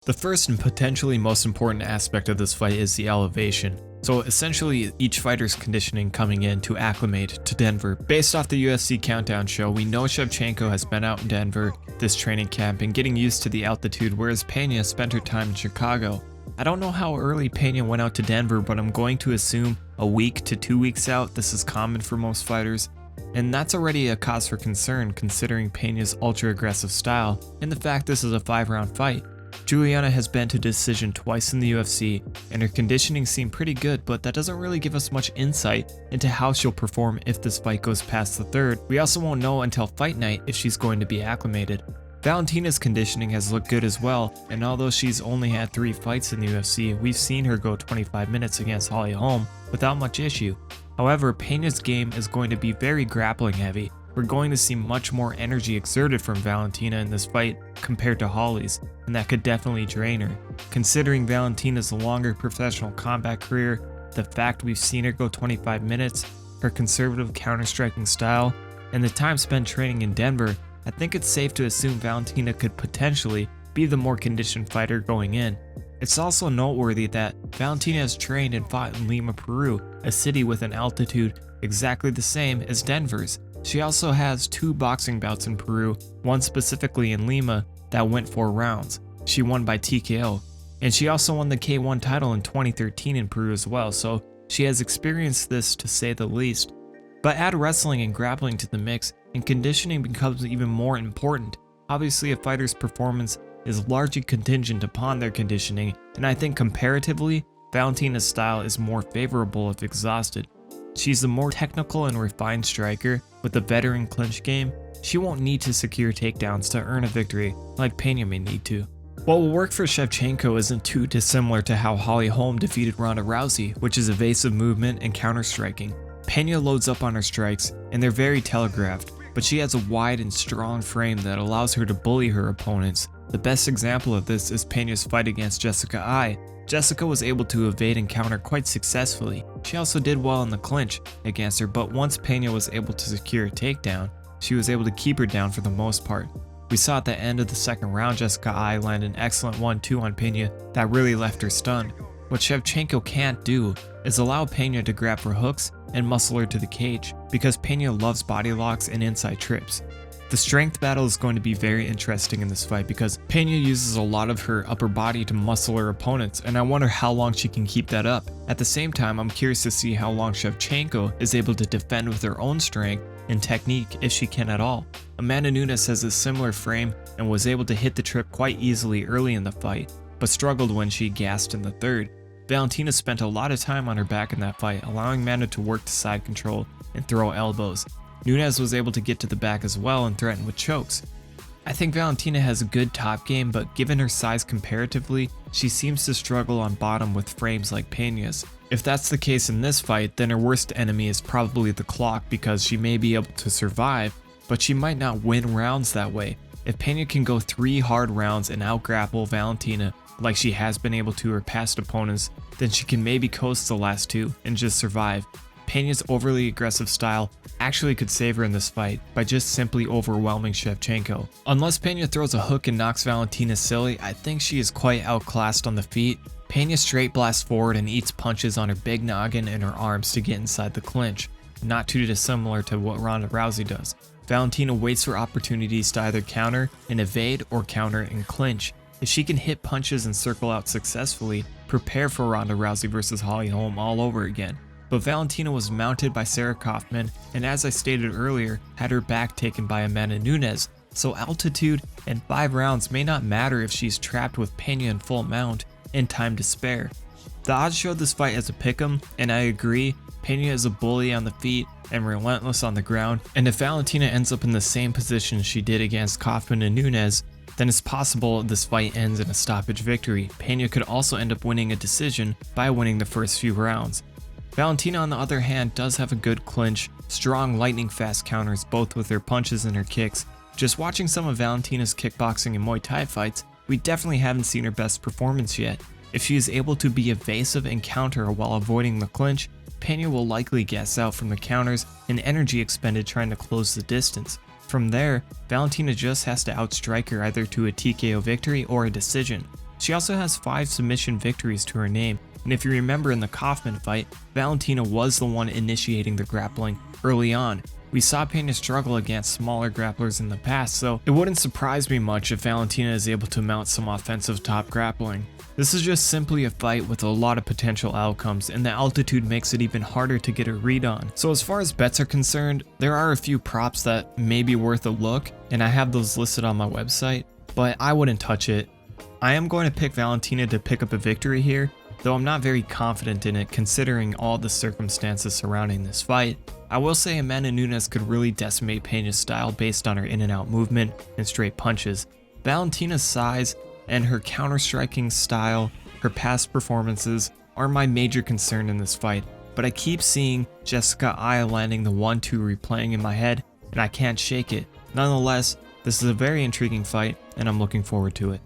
The first and potentially most important aspect of this fight is the elevation. So essentially, each fighter's conditioning coming in to acclimate to Denver. Based off the UFC Countdown show, we know Shevchenko has been out in Denver this training camp and getting used to the altitude, whereas Pena spent her time in Chicago. I don't know how early Pena went out to Denver, but I'm going to assume a week to 2 weeks out. This is common for most fighters. And that's already a cause for concern considering Pena's ultra-aggressive style and the fact this is a 5-round fight. Julianna has been to decision twice in the UFC, and her conditioning seemed pretty good, but that doesn't really give us much insight into how she'll perform if this fight goes past the third. We also won't know until fight night if she's going to be acclimated. Valentina's conditioning has looked good as well, and although she's only had 3 fights in the UFC, we've seen her go 25 minutes against Holly Holm without much issue. However, Pena's game is going to be very grappling heavy. We're going to see much more energy exerted from Valentina in this fight compared to Holly's, and that could definitely drain her. Considering Valentina's longer professional combat career, the fact we've seen her go 25 minutes, her conservative counter-striking style, and the time spent training in Denver, I think it's safe to assume Valentina could potentially be the more conditioned fighter going in. It's also noteworthy that Valentina has trained and fought in Lima, Peru, a city with an altitude exactly the same as Denver's. She also has 2 boxing bouts in Peru, one specifically in Lima that went 4 rounds. She won by TKO, and she also won the K1 title in 2013 in Peru as well, so she has experienced this to say the least. But add wrestling and grappling to the mix, and conditioning becomes even more important. Obviously, a fighter's performance is largely contingent upon their conditioning, and I think comparatively, Valentina's style is more favorable if exhausted. She's the more technical and refined striker with a veteran clinch game. She won't need to secure takedowns to earn a victory like Pena may need to. What will work for Shevchenko isn't too dissimilar to how Holly Holm defeated Ronda Rousey, which is evasive movement and counter-striking. Pena loads up on her strikes, and they're very telegraphed, but she has a wide and strong frame that allows her to bully her opponents. The best example of this is Pena's fight against Jessica Ai. Jessica was able to evade and counter quite successfully. She also did well in the clinch against her, but once Pena was able to secure a takedown, she was able to keep her down for the most part. We saw at the end of the second round Jessica Ai land an excellent 1-2 on Pena that really left her stunned. What Shevchenko can't do is allow Pena to grab for hooks and muscle her to the cage, because Pena loves body locks and inside trips. The strength battle is going to be very interesting in this fight because Pena uses a lot of her upper body to muscle her opponents, and I wonder how long she can keep that up. At the same time, I'm curious to see how long Shevchenko is able to defend with her own strength and technique, if she can at all. Amanda Nunes has a similar frame and was able to hit the trip quite easily early in the fight, but struggled when she gassed in the third. Valentina spent a lot of time on her back in that fight, allowing Amanda to work to side control and throw elbows. Nunes was able to get to the back as well and threaten with chokes. I think Valentina has a good top game, but given her size comparatively, she seems to struggle on bottom with frames like Pena's. If that's the case in this fight, then her worst enemy is probably the clock, because she may be able to survive, but she might not win rounds that way. If Pena can go 3 hard rounds and outgrapple Valentina like she has been able to her past opponents, then she can maybe coast the last 2 and just survive. Pena's overly aggressive style actually could save her in this fight by just simply overwhelming Shevchenko. Unless Pena throws a hook and knocks Valentina silly, I think she is quite outclassed on the feet. Pena straight blasts forward and eats punches on her big noggin and her arms to get inside the clinch, not too dissimilar to what Ronda Rousey does. Valentina waits for opportunities to either counter and evade or counter and clinch. If she can hit punches and circle out successfully, prepare for Ronda Rousey versus Holly Holm all over again. But Valentina was mounted by Sarah Kaufman, and as I stated earlier, had her back taken by Amanda Nunes, so altitude and 5 rounds may not matter if she's trapped with Pena in full mount and time to spare. The odds showed this fight as a pick'em, and I agree, Pena is a bully on the feet and relentless on the ground, and if Valentina ends up in the same position she did against Kaufman and Nunes, then it's possible this fight ends in a stoppage victory. Pena could also end up winning a decision by winning the first few rounds. Valentina, on the other hand, does have a good clinch, strong lightning fast counters both with her punches and her kicks. Just watching some of Valentina's kickboxing and Muay Thai fights, we definitely haven't seen her best performance yet. If she is able to be evasive and counter while avoiding the clinch, Pena will likely gas out from the counters and energy expended trying to close the distance. From there, Valentina just has to outstrike her either to a TKO victory or a decision. She also has 5 submission victories to her name, and if you remember in the Kaufman fight, Valentina was the one initiating the grappling early on. We saw Pena struggle against smaller grapplers in the past, so it wouldn't surprise me much if Valentina is able to mount some offensive top grappling. This is just simply a fight with a lot of potential outcomes, and the altitude makes it even harder to get a read on. So as far as bets are concerned, there are a few props that may be worth a look, and I have those listed on my website, but I wouldn't touch it. I am going to pick Valentina to pick up a victory here, though I'm not very confident in it considering all the circumstances surrounding this fight. I will say Amanda Nunes could really decimate Pena's style based on her in and out movement and straight punches. Valentina's size and her counter-striking style, her past performances, are my major concern in this fight, but I keep seeing Jessica Eye landing the 1-2 replaying in my head, and I can't shake it. Nonetheless, this is a very intriguing fight, and I'm looking forward to it.